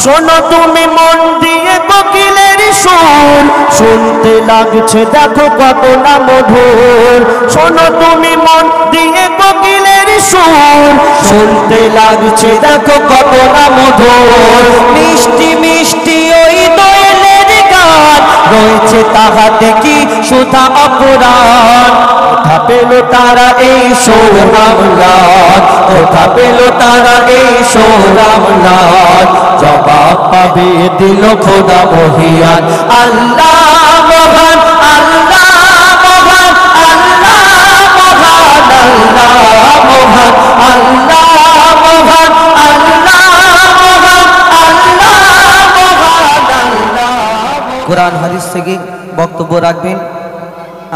শোনো তুমি মন দিয়ে কোকিলের সুর, শুনতে লাগছে দেখো কত না মধুর। শোনো তুমি মন দিয়ে কোকিলের সুর, শুনতে লাগছে দেখো কত না মধুর। মিষ্টি মিষ্টি ওই দোয়েলের গান, রয়েছে তাহাতে কি সুধা অপরাণ। কোথা পেল তারা এই সোহরামলাল, কোথা পেল তারা এই সোহরামলাল। জবাব পাবে দিল খোদা মহিয়ান, আল্লাহ মহান, আল্লাহ মহান, আল্লাহ মহান, আল্লাহ মহান, আল্লাহ মহান, আল্লাহ মহান, আল্লাহ মহান। কোরআন হাদিস থেকে বক্তব্য রাখবেন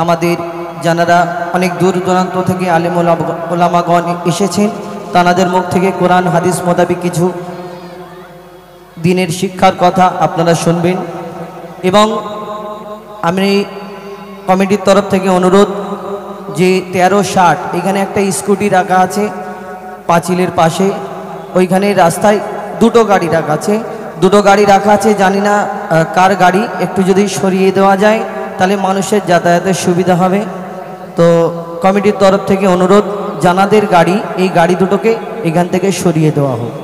আমাদের যারা অনেক দূর দূরান্ত থেকে আলেম ওলামাগণ এসেছেন, তাদের মুখ থেকে কোরআন হাদিস মোতাবেক কিছু দিনের শিক্ষার কথা আপনারা শুনবেন। এবং আমি কমিটির তরফ থেকে অনুরোধ যে 1360 এখানে একটা স্কুটি রাখা আছে পাঁচিলের পাশে, ওইখানে রাস্তায় দুটো গাড়ি রাখা আছে, দুটো গাড়ি রাখা আছে, জানি না কার গাড়ি, একটু যদি সরিয়ে দেওয়া যায় তাহলে মানুষের যাতায়াতের সুবিধা হবে। তো কমিটির তরফ থেকে অনুরোধ জানাদের গাড়ি, এই গাড়ি দুটোকে এখান থেকে সরিয়ে দেওয়া হোক।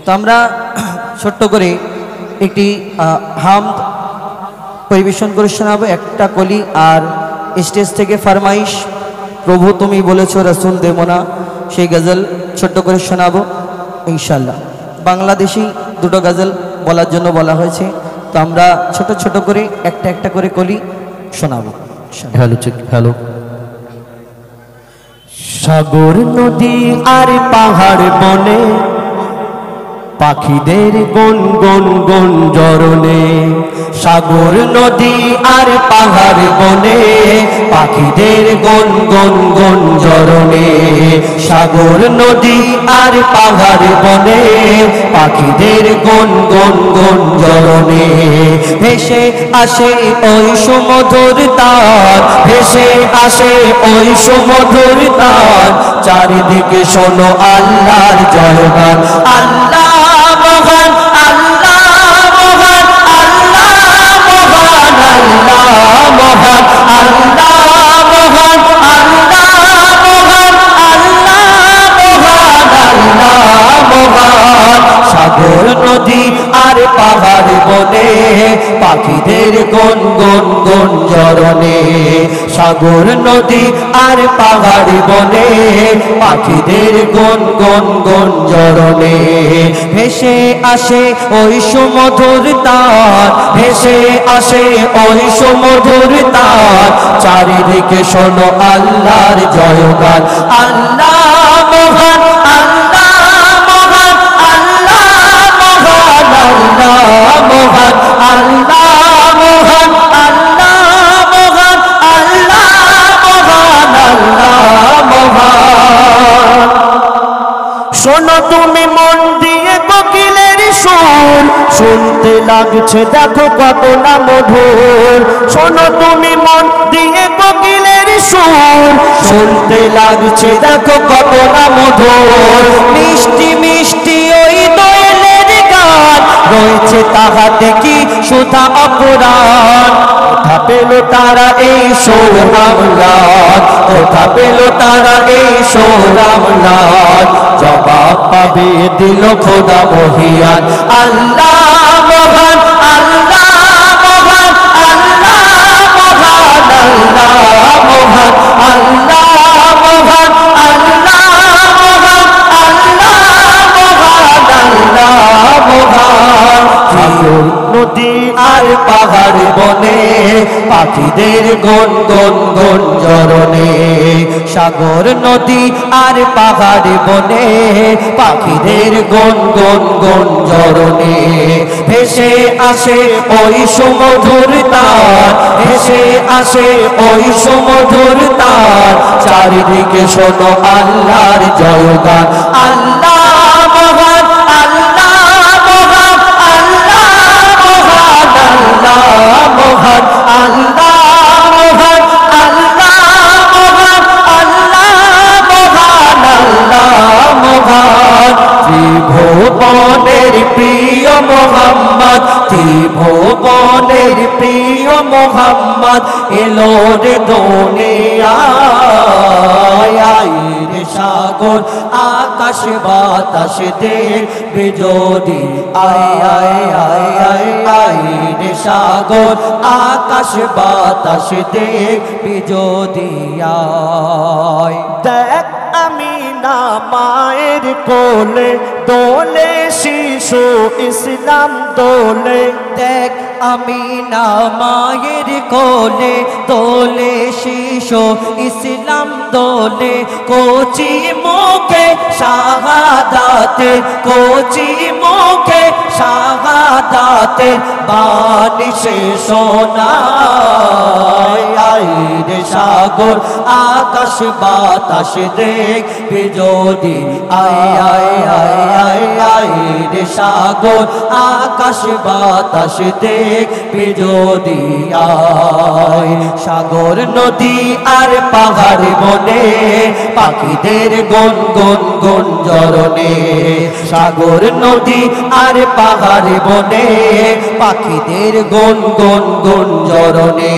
তো আমরা ছোট্ট করে একটি হামদ পরিবেশন করে শোনাবো, একটা কলি, আর স্টেজ থেকে ফরমাইশ প্রভু তুমি বলেছো রসুল দেব না, সেই গজল ছোট্ট করে শোনাবো ইনশাল্লাহ। বাংলাদেশি দুটো গজল বলার জন্য বলা হয়েছে, তো আমরা ছোট ছোট করে একটা একটা করে কলি শোনাবো। হ্যালো। সাগর নদী আর পাহাড় বনে, পাখিদের গন গন গন জরনে। সাগর নদী আর পাহাড় বনে, পাখিদের গন গন গন জরনে। সাগর নদী আর পাহাড় বনে, পাখিদের গন গন গন জরনে। ভেসে আসে ওই সুমধুর তার, ভেসে আসে ওই সুমধুর তার। চারিদিকে শোনো আল্লাহর জয়গান, আল্লাহ মহান, আল্লাহ মহান, আল্লাহ মহান, আল্লাহ মহান, আল্লাহ মহান, আল্লাহ মহান, আল্লাহ মহান। সাগর নদী আর পাহাড় বনে, পাখিদের গন গন গন জরনে। সাগর নদী আর পাহাড় বনে, পাখিদের গন গন গন জরনে। ভেসে আসে ওই সুমধুর তার, ভেসে আসে ওই সুমধুর তার। চারিদিকে শোনো আল্লাহর জয়গান, আল্লাহ মহান, আল্লাহ মহান, আল্লাহ মহান, আল্লাহ মহান, আল্লাহ মহান, আল্লাহ মহান, আল্লাহ মহান। শোনো তুমি মন দিয়ে কোকিলের সুর, শুনতে লাগছে দেখো কত না মধুর। শোনো তুমি মন দিয়ে কোকিলের সুর, শুনতে লাগছে দেখো কত না মধুর। মিষ্টি মিষ্টি ওই দোয়েলের গান, রয়েছে তাহাতে কি সুধা অপরাণ। কোথা পেল তারা এই সোহরামলাল, কোথা পেল তারা এই সোহরামলাল। জবাব পাবে দিল খোদা মহিয়ান, আল্লাহ মহান, আল্লাহ মহান, আল্লাহ মহান, আল্লাহ মহান, আল্লাহ মহান, আল্লাহ মহান, আল্লাহ মহান। সাগর নদী আর পাহাড় বনে, পাখিদের গন গন গন জরনে। সাগর নদী আর পাহাড় বনে, পাখিদের গন গন গন জরনে। ভেসে আসে ওই সুমধুর তার, ভেসে আসে ওই সুমধুর তার। চারিদিকে শোনো আল্লাহর জয়গান, আল্লাহ মহান, আল্লাহ মহান, আল্লাহ মহান, আল্লাহ মহান, আল্লাহ মহান, আল্লাহ মহান, আল্লাহ মহান, আল্লাহ মহান। ত্রিভুবনের প্রিয় মহান ভুবনের প্রিয় মোহাম্মদ এলো রে দুনিয়ায় রে সাগর আকাশ বাতাস দেখবে যদি আয় আয় আয় আয় আয় রে সাগর আকাশ বাতাস দেখবে যদি আয় দেখ আমিনা মায়ের কোলে দোলে শিশু ইসলাম দোলে দেখ আমিনা মায়ের কোলে দোলে শিশু ইসলাম দোলে কোচি মুখে শাহাদাতে কোচি মুখে শাহাদাতে বাণী সে শোনায় আয় রে সাগর আকাশ বাতাস দেখবে যদি আয় আয় আয় আয় আয় রে সাগর আকাশ বাতাস দেখবে যদি আয় সাগর নদী আর পাহাড় বনে পাখিদের গুন গুন গুঞ্জরণে সাগর নদী আর পাহাড় বনে পাখিদের গুন গুন গুঞ্জরণে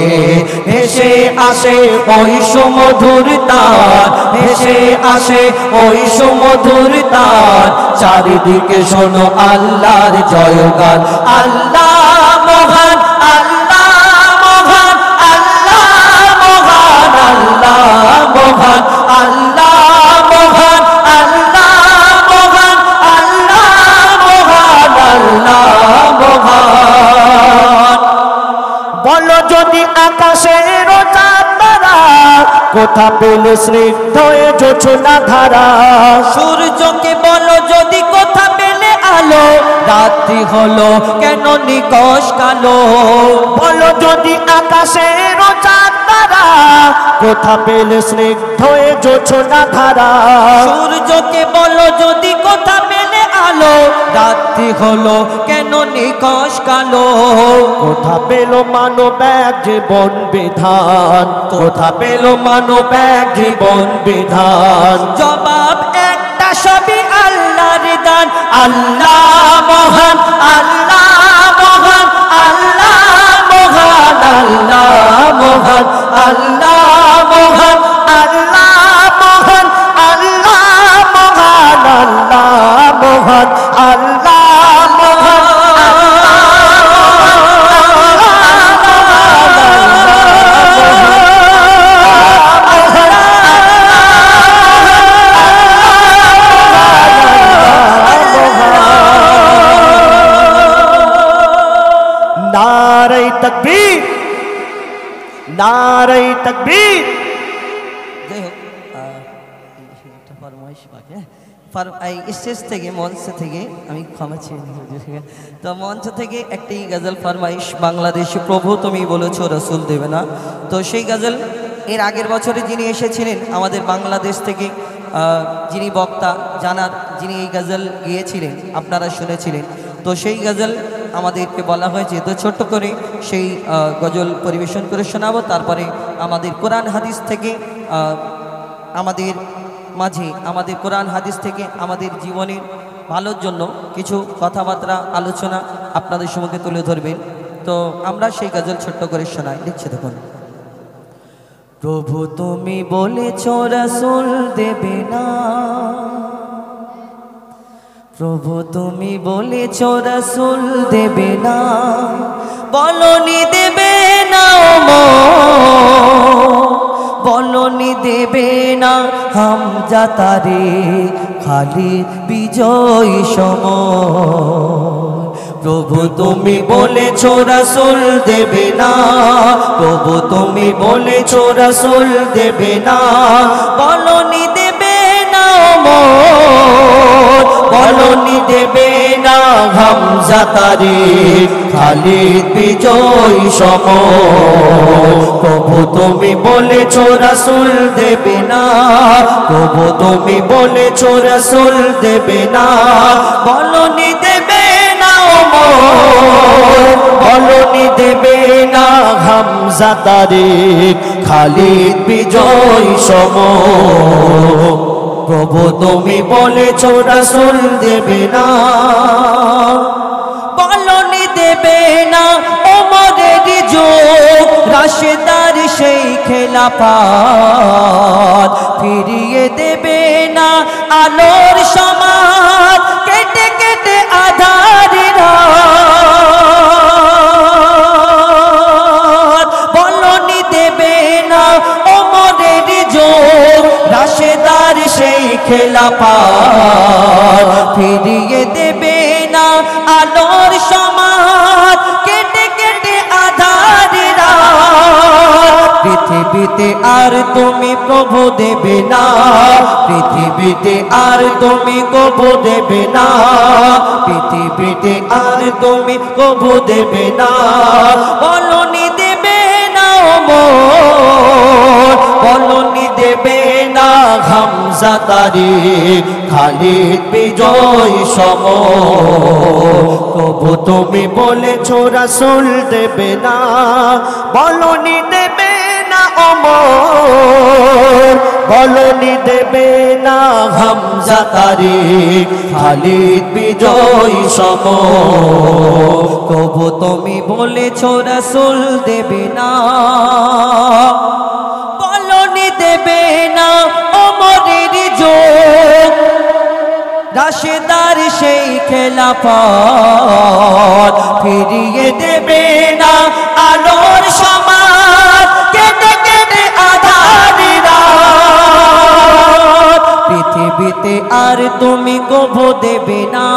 ভেসে আসে ওই সুমধুর তার ভেসে আসে ওই সুমধুর তার চারিদিকে শোনো আল্লাহর জয়গান আল্লাহ মহান আল্লাহ মহান আল্লাহ মহান আল্লাহ মহান আল্লাহ মহান আল্লাহ মহান আল্লাহ মহান আল্লাহ মহান বলো যদি আকাশের চাঁদরা কোথা পেলে স্নিগ্ধ জোছনা ধারা সূর্যকে বলো যদি কোথা পেলে আলো রাত্রি হলো কেন নিকশ কালো বলো যদি আকাশের চাঁদরা কোথা পেলে স্নিগ্ধ জোছনা ধারা সূর্যকে বলো যদি কোথা পেলে আলো রাত্রি হলো কেন নিকশ কালো কোথা পেল মানব এক জীবন বিধান কোথা পেল মানব এক জীবন বিধান জবাব একটা সবই আল্লাহর দান আল্লাহ মহান আল্লাহ মহান আল্লাহ মহান আল্লাহ মহান আল্লাহ মহান আল্লাহ মহান আল্লাহ মহান আল্লাহ মহান আল্লাহ মহান नारे तकबीर नारे तकबीर যাই হোক একটা ফরমাইশ বাকি স্টেজ থেকে মঞ্চ থেকে আমি ক্ষমা চেয়ে নিই তো মঞ্চ থেকে একটি গজল ফরমাইশ বাংলাদেশি প্রভু তুমি বলেছো রসুল দেবে না তো সেই গজল এর আগের বছরে যিনি এসেছিলেন আমাদের বাংলাদেশ থেকে যিনি বক্তা জানার যিনি এই গজল গিয়েছিলেন আপনারা শুনেছিলেন তো সেই গজল আমাদেরকে বলা হয়েছে তো ছোট্ট করে সেই গজল পরিবেশন করে শোনাবো তারপরে আমাদের কোরআন হাদিস থেকে আমাদের মাঝে আমাদের কোরআন হাদিস থেকে আমাদের জীবনের ভালোর জন্য কিছু কথাবার্তা আলোচনা আপনাদের সম্মুখে তুলে ধরবেন তো আমরা সেই গজল ছোট্ট করে শোনাই লিখছে দেখুন প্রভু তুমি বলেছো রাসূল দেবে না প্রভু তুমি বলেছো রাসূল দেবে না বলনি দেবে না বলনি দেবে না হামজা তারে খালি বিজয় সময় প্রভু তুমি বলেছো রাসূল দেবে না প্রভু তুমি বলেছো রাসূল দেবে না বলনি দেবে না বলনি দেবে না হামজা তারিখ খালিদ বিজয় সময় প্রভু তুমি বলেছো রাসূল দেবে না প্রভু তুমি বলেছো রাসূল দেবে না বলনি দেবে না বলনি দেবে না হামজা তারিখ খালিদ বিজয় সময় প্রভু তুমি বলেছো রাসূল দেবে না বলনি দেবে না ওমরের যুগ রাশেদার সেই খেলাফত ফিরিয়ে দেবে না আলোর সমাজ কেটে কেটে আধারের রাত বলনি দেবে না ওমরের যুগ রাশেদার সেই খেলাফত ফিরিয়ে দেবে না আলোর সমাজ কেটে কেটে আধারের রাত পৃথিবীতে আর তুমি প্রভু দেবে না পৃথিবীতে আর তুমি প্রভু দেবে না পৃথিবীতে আর তুমি প্রভু দেবে না বলনি দেবে না ওমর বলনি দেবে না হামজা তারিক খালিদ বিজয় সম তবু তুমি বলেছো রাসূল দেবে না বলনি দেবে না ওমর বলনি দেবে না হামজা তারিক খালিদ বিজয় সম তবু তুমি বলেছো রাসূল দেবে না বলনি দেবে না ওমরের যুগ রাশেদার সেই খেলাফত ফিরিয়ে দেবে না আলোর সমাজ কেটে কেটে আধারের রাত পৃথিবীতে আর তুমি কভু দেবে না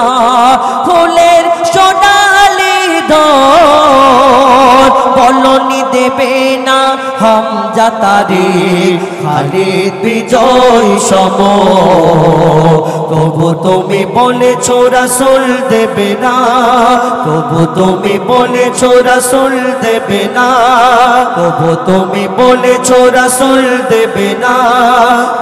ফুলের সোনালি ধন বলনি দেবে না হামজা তারিক খালিদ বিজয় সম তবু তুমি বলেছো রাসূল দেবে না তবু তুমি বলেছো রাসূল দেবে না তবু তুমি বলেছো রাসূল দেবে না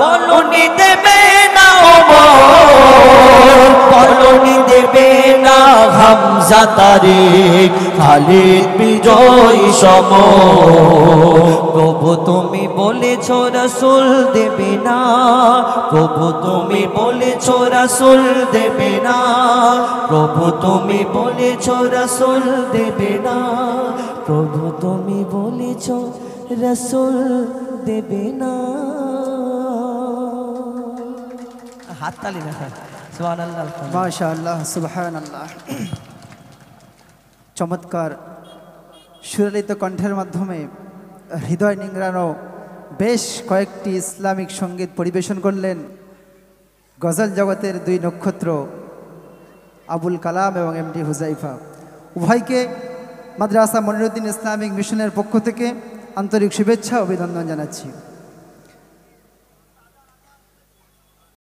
বলনি দেবে না ওমর বলনি দেবে না হামজা তারিক খালিদ বিজয় সম প্রভু তুমি বলেছো রাসূল দেবে না প্রভু তুমি বলেছো রাসূল দেবে না প্রভু তুমি বলেছো রাসূল দেবে না প্রভু তুমি বলেছো রাসূল দেবে না হাততালি না সুবহানাল্লাহ মাশাআল্লাহ সুবহানাল্লাহ চমৎকার সুরলিত কণ্ঠের মাধ্যমে হৃদয় নিংড়ানো বেশ কয়েকটি ইসলামিক সঙ্গীত পরিবেশন করলেন গজল জগতের দুই নক্ষত্র আবুল কালাম এবং এমডি হুজাইফা উভয়কে মাদ্রাসা মনিরুদ্দিন ইসলামিক মিশনের পক্ষ থেকে আন্তরিক শুভেচ্ছা ও অভিনন্দন জানাচ্ছি।